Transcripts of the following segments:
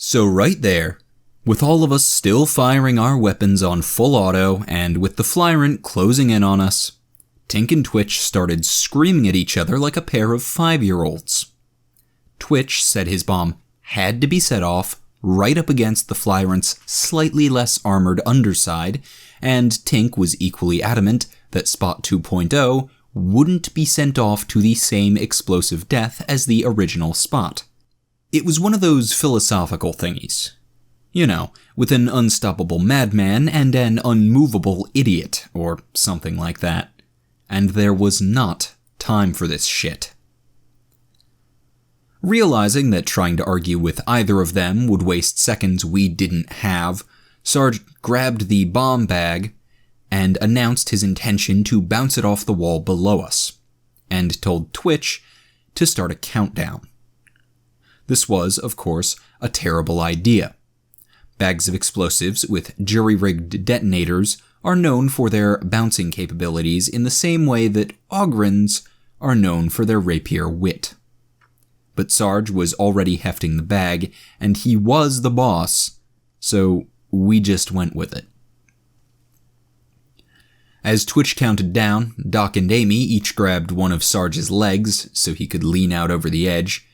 So right there, with all of us still firing our weapons on full auto and with the Flyrant closing in on us, Tink and Twitch started screaming at each other like a pair of 5-year-olds. Twitch said his bomb had to be set off right up against the Flyrant's slightly less armored underside, and Tink was equally adamant that Spot 2.0 wouldn't be sent off to the same explosive death as the original Spot. It was one of those philosophical thingies. You know, with an unstoppable madman and an unmovable idiot, or something like that. And there was not time for this shit. Realizing that trying to argue with either of them would waste seconds we didn't have, Sarge grabbed the bomb bag and announced his intention to bounce it off the wall below us, and told Twitch to start a countdown. This was, of course, a terrible idea. Bags of explosives with jury-rigged detonators are known for their bouncing capabilities in the same way that Ogryns are known for their rapier wit. But Sarge was already hefting the bag, and he was the boss, so we just went with it. As Twitch counted down, Doc and Amy each grabbed one of Sarge's legs so he could lean out over the edge.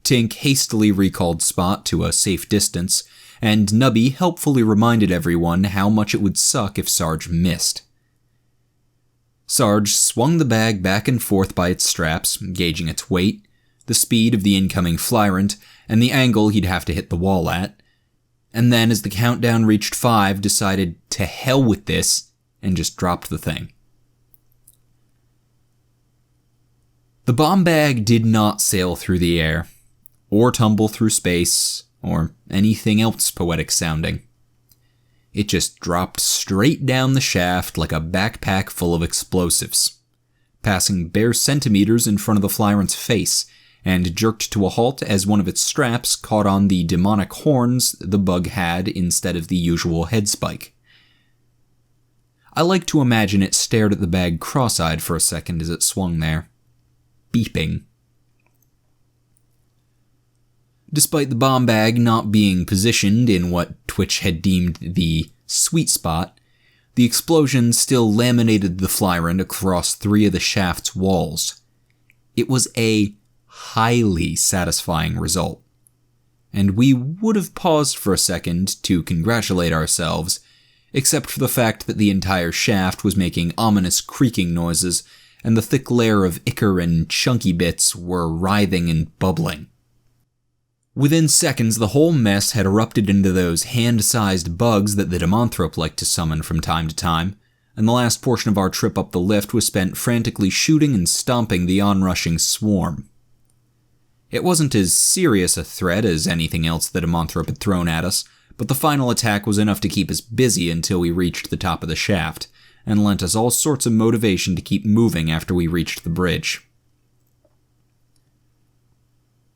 Tink hastily recalled Spot to a safe distance, and Nubby helpfully reminded everyone how much it would suck if Sarge missed. Sarge swung the bag back and forth by its straps, gauging its weight, the speed of the incoming Flyrant, and the angle he'd have to hit the wall at, and then as the countdown reached 5, decided to hell with this and just dropped the thing. The bomb bag did not sail through the air, or tumble through space, or anything else poetic sounding. It just dropped straight down the shaft like a backpack full of explosives, passing bare centimeters in front of the Flyrant's face, and jerked to a halt as one of its straps caught on the demonic horns the bug had instead of the usual head spike. I like to imagine it stared at the bag cross-eyed for a second as it swung there, beeping. Despite the bomb bag not being positioned in what Twitch had deemed the sweet spot, the explosion still laminated the Flyrant across 3 of the shaft's walls. It was a highly satisfying result, and we would have paused for a second to congratulate ourselves, except for the fact that the entire shaft was making ominous creaking noises, and the thick layer of ichor and chunky bits were writhing and bubbling. Within seconds, the whole mess had erupted into those hand-sized bugs that the Demonthrope liked to summon from time to time, and the last portion of our trip up the lift was spent frantically shooting and stomping the onrushing swarm. It wasn't as serious a threat as anything else the Demonthrope had thrown at us, but the final attack was enough to keep us busy until we reached the top of the shaft, and lent us all sorts of motivation to keep moving after we reached the bridge.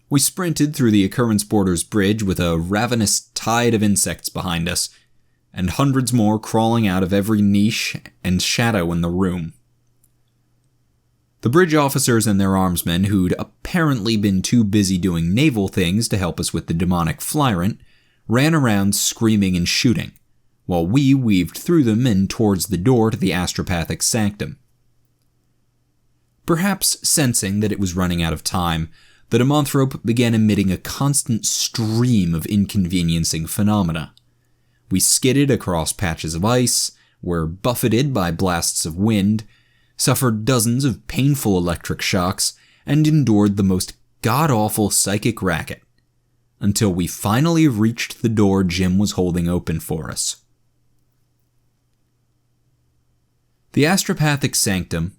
We sprinted through the Occurrence Borders bridge with a ravenous tide of insects behind us, and hundreds more crawling out of every niche and shadow in the room. The bridge officers and their armsmen, who'd apparently been too busy doing naval things to help us with the demonic Flyrant, ran around screaming and shooting, while we weaved through them and towards the door to the astropathic sanctum. Perhaps sensing that it was running out of time, the Demonthrope began emitting a constant stream of inconveniencing phenomena. We skidded across patches of ice, were buffeted by blasts of wind, suffered dozens of painful electric shocks, and endured the most god-awful psychic racket, until we finally reached the door Jim was holding open for us. The astropathic sanctum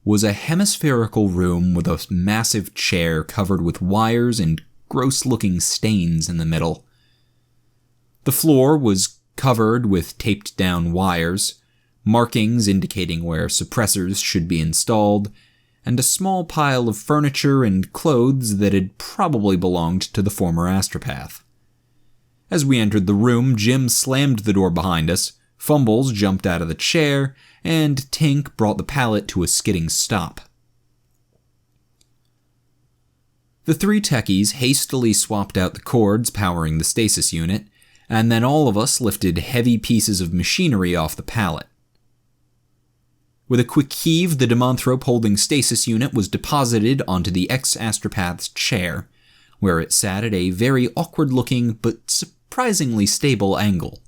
was a hemispherical room with a massive chair covered with wires and gross-looking stains in the middle. The floor was covered with taped-down wires, markings indicating where suppressors should be installed, and a small pile of furniture and clothes that had probably belonged to the former astropath. As we entered the room, Jim slammed the door behind us, Fumbles jumped out of the chair, and Tink brought the pallet to a skidding stop. The three techies hastily swapped out the cords powering the stasis unit, and then all of us lifted heavy pieces of machinery off the pallet. With a quick heave, the Demonthrope holding stasis unit was deposited onto the ex-astropath's chair, where it sat at a very awkward-looking but surprisingly stable angle.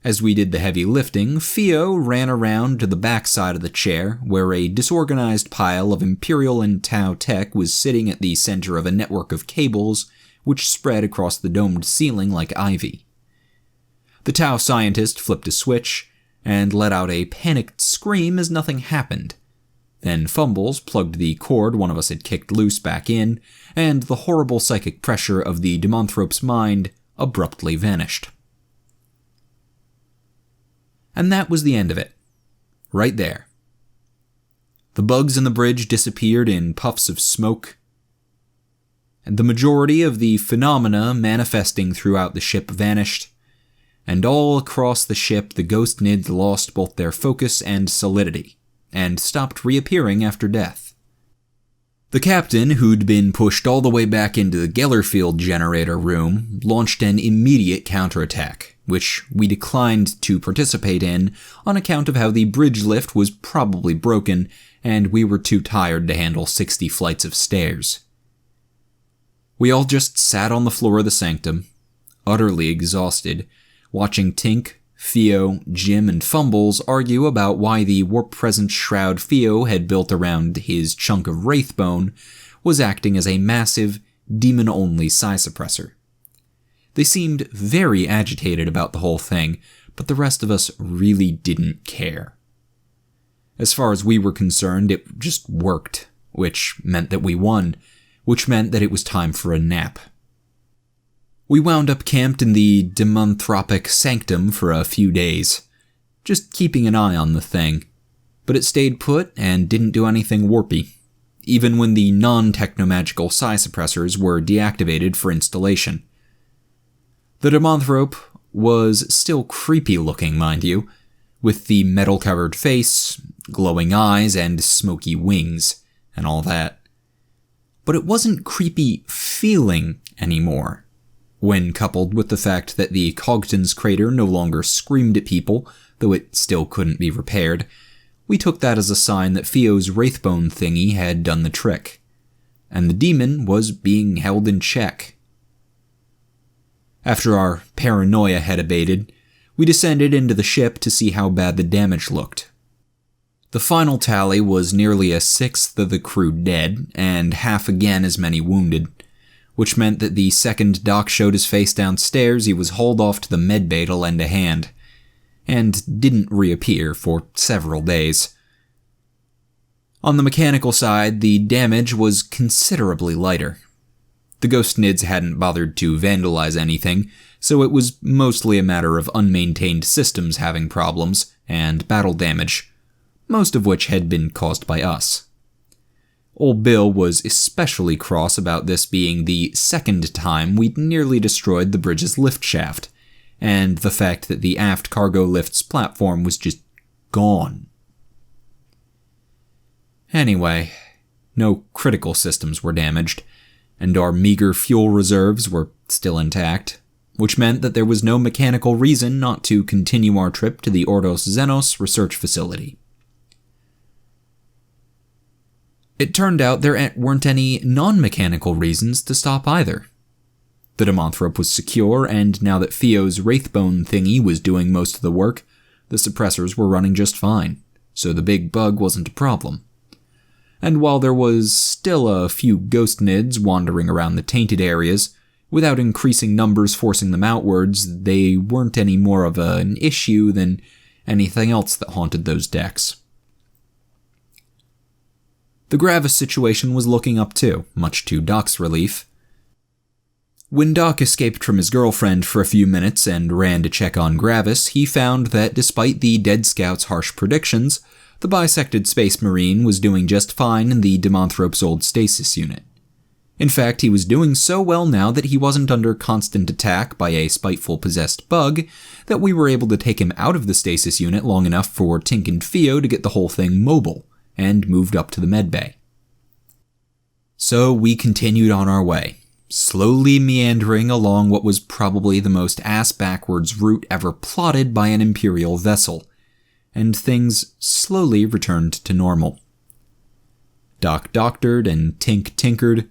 As we did the heavy lifting, Theo ran around to the back side of the chair, where a disorganized pile of Imperial and Tau tech was sitting at the center of a network of cables which spread across the domed ceiling like ivy. The Tau scientist flipped a switch and let out a panicked scream as nothing happened. Then Fumbles plugged the cord one of us had kicked loose back in, and the horrible psychic pressure of the Demonthrope's mind abruptly vanished. And that was the end of it. Right there. The bugs in the bridge disappeared in puffs of smoke, and the majority of the phenomena manifesting throughout the ship vanished, and all across the ship the ghost nids lost both their focus and solidity, and stopped reappearing after death. The captain, who'd been pushed all the way back into the Gellerfield generator room, launched an immediate counterattack, which we declined to participate in on account of how the bridge lift was probably broken, and we were too tired to handle 60 flights of stairs. We all just sat on the floor of the sanctum, utterly exhausted, watching Tink, Theo, Jim, and Fumbles argue about why the warp presence shroud Theo had built around his chunk of wraithbone was acting as a massive, demon-only psi suppressor. They seemed very agitated about the whole thing, but the rest of us really didn't care. As far as we were concerned, it just worked, which meant that we won, which meant that it was time for a nap. We wound up camped in the Demonthropic sanctum for a few days, just keeping an eye on the thing, but it stayed put and didn't do anything warpy, even when the non-technomagical psi suppressors were deactivated for installation. The Demonthrope was still creepy looking, mind you, with the metal-covered face, glowing eyes, and smoky wings, and all that. But it wasn't creepy feeling anymore. When coupled with the fact that the Cogton's crater no longer screamed at people, though it still couldn't be repaired, we took that as a sign that Theo's wraithbone thingy had done the trick, and the demon was being held in check. After our paranoia had abated, we descended into the ship to see how bad the damage looked. The final tally was nearly a sixth of the crew dead, and half again as many wounded, which meant that the second Doc showed his face downstairs, he was hauled off to the medbay to lend a hand, and didn't reappear for several days. On the mechanical side, the damage was considerably lighter. The ghost nids hadn't bothered to vandalize anything, so it was mostly a matter of unmaintained systems having problems, and battle damage, most of which had been caused by us. Old Bill was especially cross about this being the second time we'd nearly destroyed the bridge's lift shaft, and the fact that the aft cargo lift's platform was just gone. Anyway, no critical systems were damaged, and our meager fuel reserves were still intact, which meant that there was no mechanical reason not to continue our trip to the Ordos Xenos research facility. It turned out there weren't any non-mechanical reasons to stop either. The Demonthrope was secure, and now that Theo's wraithbone thingy was doing most of the work, the suppressors were running just fine, so the big bug wasn't a problem. And while there was still a few ghost nids wandering around the tainted areas, without increasing numbers forcing them outwards, they weren't any more of an issue than anything else that haunted those decks. The Gravis situation was looking up too, much to Doc's relief. When Doc escaped from his girlfriend for a few minutes and ran to check on Gravis, he found that despite the Dead Scout's harsh predictions, the bisected Space Marine was doing just fine in the Demonthrope's old stasis unit. In fact, he was doing so well now that he wasn't under constant attack by a spiteful possessed bug that we were able to take him out of the stasis unit long enough for Tink and Theo to get the whole thing mobile, and moved up to the medbay. So we continued on our way, slowly meandering along what was probably the most ass-backwards route ever plotted by an Imperial vessel, and things slowly returned to normal. Doc doctored and Tink tinkered,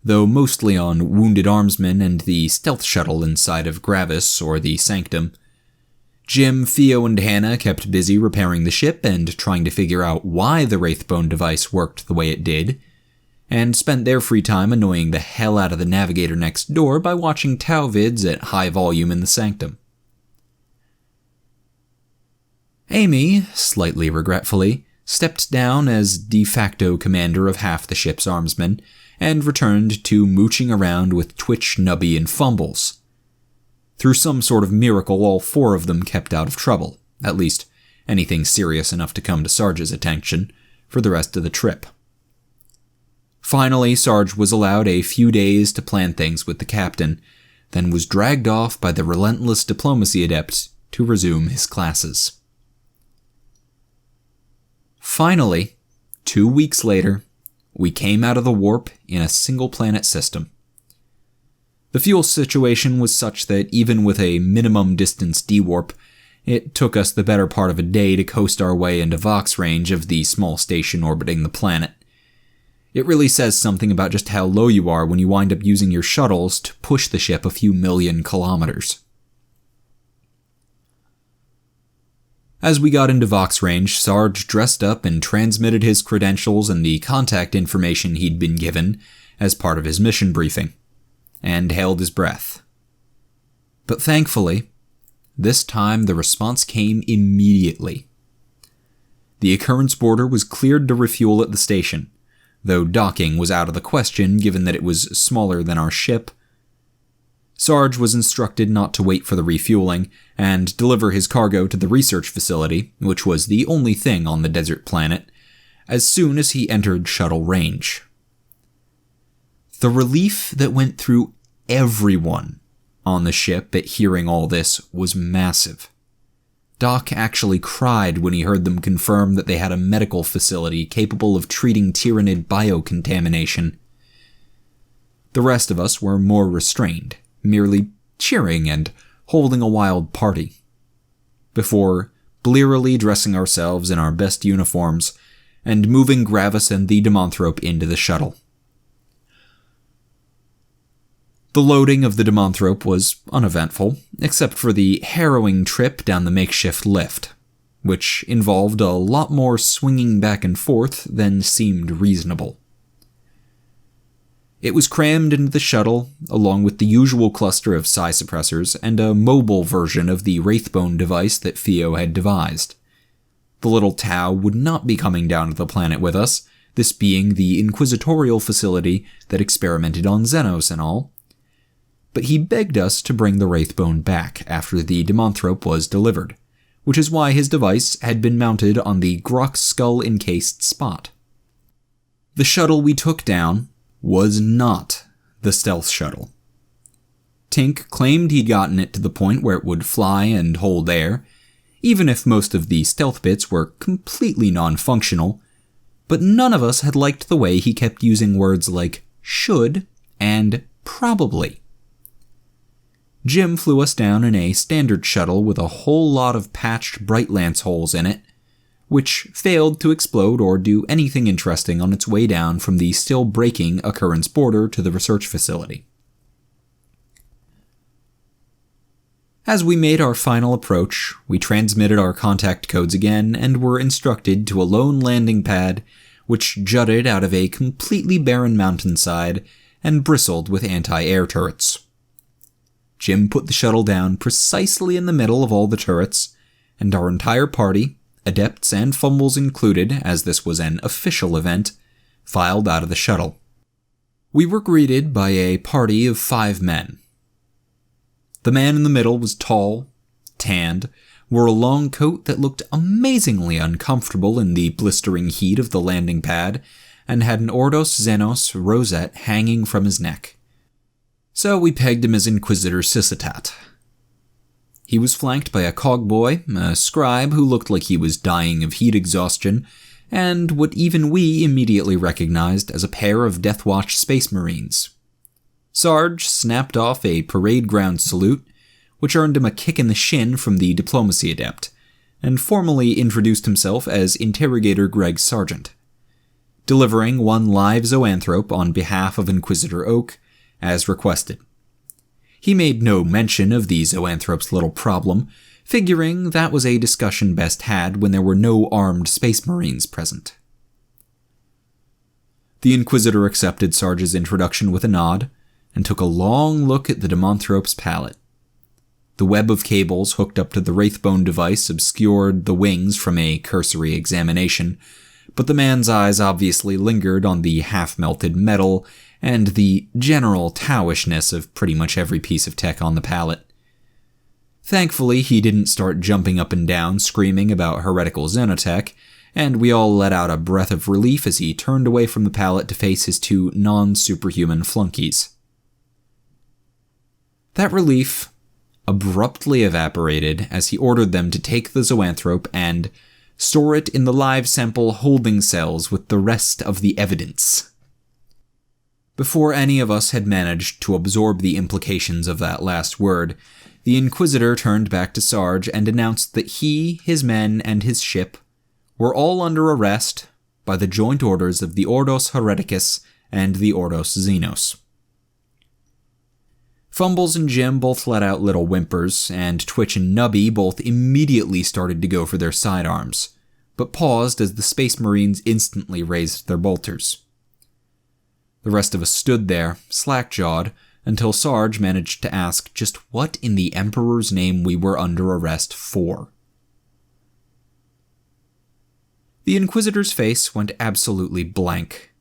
though mostly on wounded armsmen and the stealth shuttle inside of Gravis or the Sanctum. Jim, Theo, and Hannah kept busy repairing the ship and trying to figure out why the Wraithbone device worked the way it did, and spent their free time annoying the hell out of the navigator next door by watching Tau vids at high volume in the Sanctum. Amy, slightly regretfully, stepped down as de facto commander of half the ship's armsmen, and returned to mooching around with Twitch, Nubby, and Fumbles. Through some sort of miracle, all four of them kept out of trouble, at least anything serious enough to come to Sarge's attention, for the rest of the trip. Finally, Sarge was allowed a few days to plan things with the captain, then was dragged off by the relentless diplomacy adept to resume his classes. Finally, 2 weeks later, we came out of the warp in a single-planet system. The fuel situation was such that even with a minimum distance dewarp, it took us the better part of a day to coast our way into Vox range of the small station orbiting the planet. It really says something about just how low you are when you wind up using your shuttles to push the ship a few million kilometers. As we got into Vox range, Sarge dressed up and transmitted his credentials and the contact information he'd been given as part of his mission briefing, and held his breath. But thankfully, this time the response came immediately. The occurrence border was cleared to refuel at the station, though docking was out of the question given that it was smaller than our ship. Sarge was instructed not to wait for the refueling and deliver his cargo to the research facility, which was the only thing on the desert planet, as soon as he entered shuttle range. The relief that went through everyone on the ship at hearing all this was massive. Doc actually cried when he heard them confirm that they had a medical facility capable of treating Tyranid biocontamination. The rest of us were more restrained, merely cheering and holding a wild party, before blearily dressing ourselves in our best uniforms and moving Gravis and the Demonthrope into the shuttle. The loading of the Demonthrope was uneventful, except for the harrowing trip down the makeshift lift, which involved a lot more swinging back and forth than seemed reasonable. It was crammed into the shuttle, along with the usual cluster of psi suppressors and a mobile version of the Wraithbone device that Theo had devised. The little Tau would not be coming down to the planet with us, this being the inquisitorial facility that experimented on Xenos and all, but he begged us to bring the Wraithbone back after the Demonthrope was delivered, which is why his device had been mounted on the Grok skull-encased spot. The shuttle we took down was not the stealth shuttle. Tink claimed he'd gotten it to the point where it would fly and hold air, even if most of the stealth bits were completely non-functional, but none of us had liked the way he kept using words like should and probably. Jim flew us down in a standard shuttle with a whole lot of patched bright lance holes in it, which failed to explode or do anything interesting on its way down from the still breaking occurrence border to the research facility. As we made our final approach, we transmitted our contact codes again and were instructed to a lone landing pad which jutted out of a completely barren mountainside and bristled with anti-air turrets. Jim put the shuttle down precisely in the middle of all the turrets, and our entire party, adepts and fumbles included, as this was an official event, filed out of the shuttle. We were greeted by a party of 5 men. The man in the middle was tall, tanned, wore a long coat that looked amazingly uncomfortable in the blistering heat of the landing pad, and had an Ordos Xenos rosette hanging from his neck. So we pegged him as Inquisitor Syssitat. He was flanked by a cogboy, a scribe who looked like he was dying of heat exhaustion, and what even we immediately recognized as a pair of Death Watch Space Marines. Sarge snapped off a parade ground salute, which earned him a kick in the shin from the diplomacy adept, and formally introduced himself as Interrogator Greg Sargent, delivering one live zoanthrope on behalf of Inquisitor Oak, as requested. He made no mention of the zoanthrope's little problem, figuring that was a discussion best had when there were no armed Space Marines present. The Inquisitor accepted Sarge's introduction with a nod, and took a long look at the Demonthrope's pallet. The web of cables hooked up to the Wraithbone device obscured the wings from a cursory examination, but the man's eyes obviously lingered on the half-melted metal and the general Taoishness of pretty much every piece of tech on the pallet. Thankfully, he didn't start jumping up and down screaming about heretical xenotech, and we all let out a breath of relief as he turned away from the pallet to face his two non-superhuman flunkies. That relief abruptly evaporated as he ordered them to take the zoanthrope and store it in the live sample holding cells with the rest of the evidence. Before any of us had managed to absorb the implications of that last word, the Inquisitor turned back to Sarge and announced that he, his men, and his ship were all under arrest by the joint orders of the Ordos Hereticus and the Ordos Xenos. Fumbles and Jim both let out little whimpers, and Twitch and Nubby both immediately started to go for their sidearms, but paused as the Space Marines instantly raised their bolters. The rest of us stood there, slack-jawed, until Sarge managed to ask just what in the Emperor's name we were under arrest for. The Inquisitor's face went absolutely blank,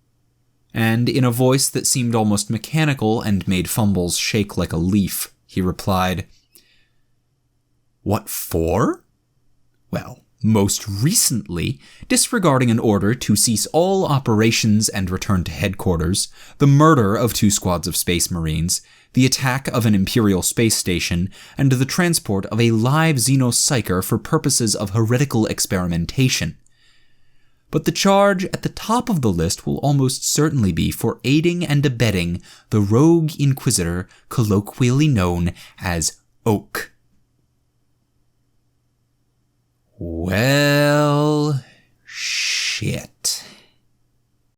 and in a voice that seemed almost mechanical and made Fumbles shake like a leaf, he replied, "What for? Well, most recently, disregarding an order to cease all operations and return to headquarters, the murder of 2 squads of Space Marines, the attack of an Imperial space station, and the transport of a live Xenopsyker for purposes of heretical experimentation. But the charge at the top of the list will almost certainly be for aiding and abetting the rogue Inquisitor colloquially known as Oak." Well, shit.